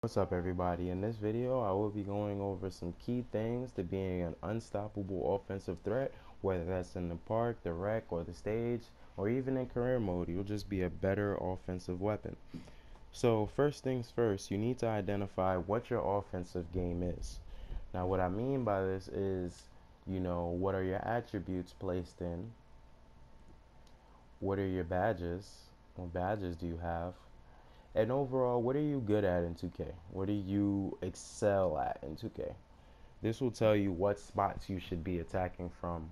What's up, everybody? In this video, I will be going over some key things to being an unstoppable offensive threat, whether that's in the park, the rec, or the stage, or even in career mode. You'll just be a better offensive weapon. So, first things first, you need to identify what your offensive game is. Now, what I mean by this is, what are your attributes placed in? What are your badges? What badges do you have? And overall, what are you good at in 2K? What do you excel at in 2K? This will tell you what spots you should be attacking from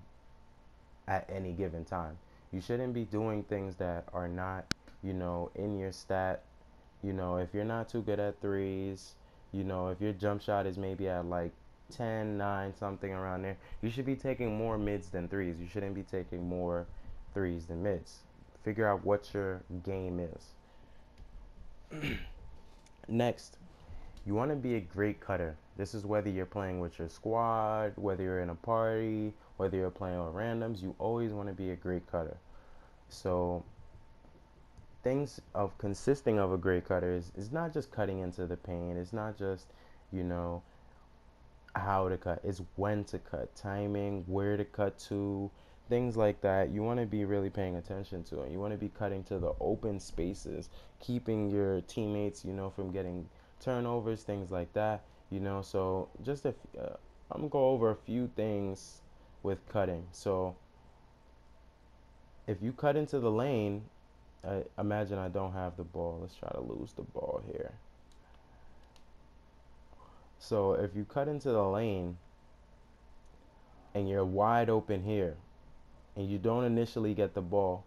at any given time. You shouldn't be doing things that are not, in your stat. If you're not too good at threes, if your jump shot is maybe at like 10, 9, something around there, you should be taking more mids than threes. You shouldn't be taking more threes than mids. Figure out what your game is. Next, you want to be a great cutter. This is whether you're playing with your squad, whether you're in a party, whether you're playing with randoms, you always want to be a great cutter. So things of consisting of a great cutter is not just cutting into the paint. It's not just, you know, how to cut. It's when to cut, timing, where to cut to, things like that. You want to be really paying attention to it. You want to be cutting to the open spaces, keeping your teammates, from getting turnovers, things like that. So just I'm gonna go over a few things with cutting. So if you cut into the lane, imagine I don't have the ball. Let's try to lose the ball here. So if you cut into the lane and you're wide open here and you don't initially get the ball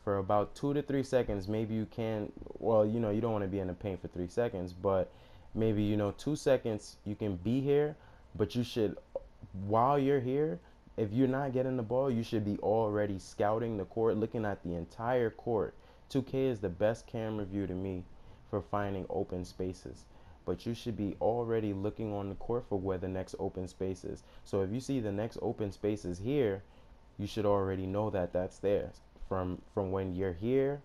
for about 2 to 3 seconds, maybe you can, well, you don't want to be in the paint for 3 seconds, but maybe, 2 seconds you can be here, but you should, while you're here, if you're not getting the ball, you should be already scouting the court, looking at the entire court. 2K is the best camera view to me for finding open spaces. But you should be already looking on the court for where the next open space is. So if you see the next open space is here, you should already know that that's there. From when you're here,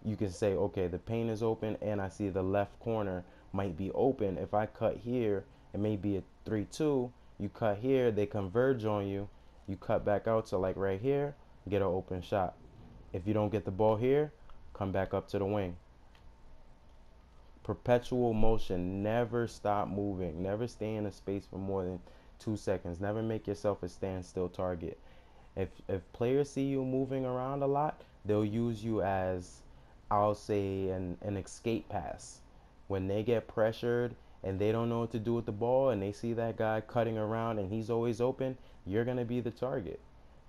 you can say, okay, the paint is open and I see the left corner might be open. If I cut here, it may be a 3-2. You cut here, they converge on you. You cut back out to like right here, get an open shot. If you don't get the ball here, come back up to the wing. Perpetual motion. Never stop moving. Never stay in a space for more than 2 seconds. Never make yourself a standstill target. If players see you moving around a lot, they'll use you as, I'll say, an escape pass. When they get pressured and they don't know what to do with the ball and they see that guy cutting around and he's always open, you're going to be the target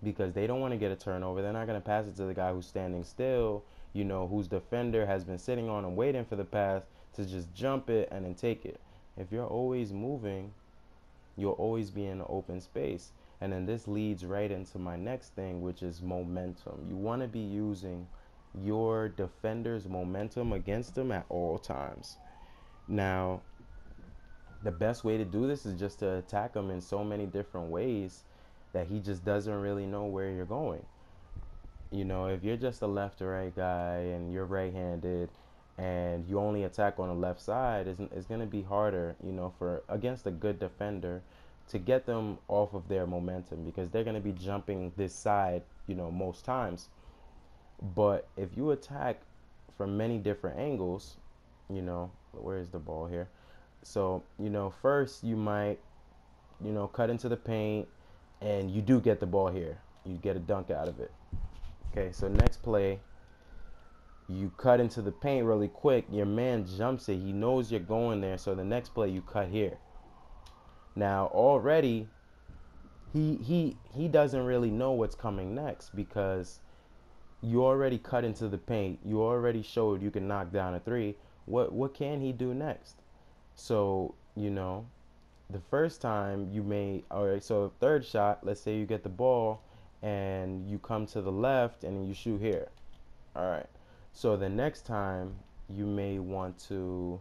because they don't want to get a turnover. They're not going to pass it to the guy who's standing still, whose defender has been sitting on and waiting for the pass to just jump it and then take it. If you're always moving, you'll always be in an open space. And then this leads right into my next thing, which is momentum. You want to be using your defender's momentum against them at all times. Now, the best way to do this is just to attack him in so many different ways that he just doesn't really know where you're going. If you're just a left or right guy and you're right-handed and you only attack on the left side, it's going to be harder, for against a good defender to get them off of their momentum because they're going to be jumping this side, most times. But if you attack from many different angles, where's the ball here? So, first you might, cut into the paint and you do get the ball here. You get a dunk out of it. Okay, so next play, you cut into the paint really quick. Your man jumps it. He knows you're going there. So the next play, you cut here. Now, already, he doesn't really know what's coming next because you already cut into the paint. You already showed you can knock down a three. What can he do next? So, the first time you may, all right, so third shot, let's say you get the ball and you come to the left and you shoot here. All right. So the next time you may want to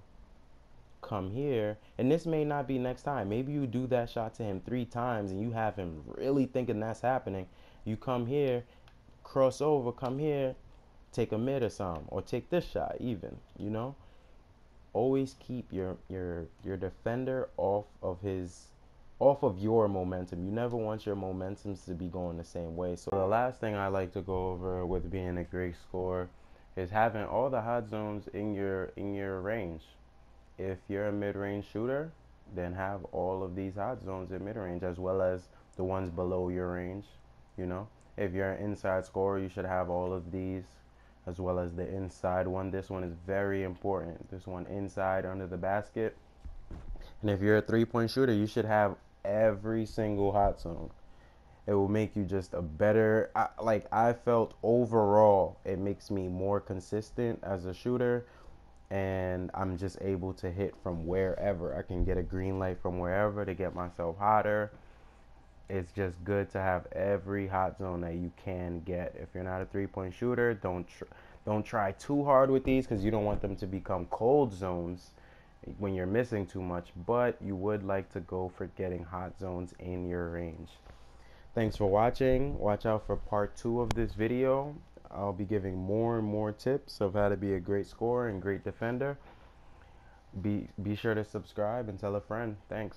come here, and this may not be next time. Maybe you do that shot to him 3 times and you have him really thinking that's happening. You come here, cross over, come here, take a mid or something, or take this shot even, always keep your defender off of your momentum. You never want your momentums to be going the same way. So the last thing I like to go over with being a great scorer is having all the hot zones in your range. If you're a mid-range shooter, then have all of these hot zones in mid-range as well as the ones below your range. You know, if you're an inside scorer, you should have all of these as well as the inside one. This one is very important. This one inside under the basket. And if you're a three-point shooter, you should have every single hot zone. It will make you just a better, I felt overall, it makes me more consistent as a shooter, and I'm just able to hit from wherever. I can get a green light from wherever to get myself hotter. It's just good to have every hot zone that you can get. If you're not a three-point shooter, don't try too hard with these because you don't want them to become cold zones when you're missing too much, but you would like to go for getting hot zones in your range. Thanks for watching. Watch out for part 2 of this video. I'll be giving more and more tips of how to be a great scorer and great defender. Be sure to subscribe and tell a friend. Thanks.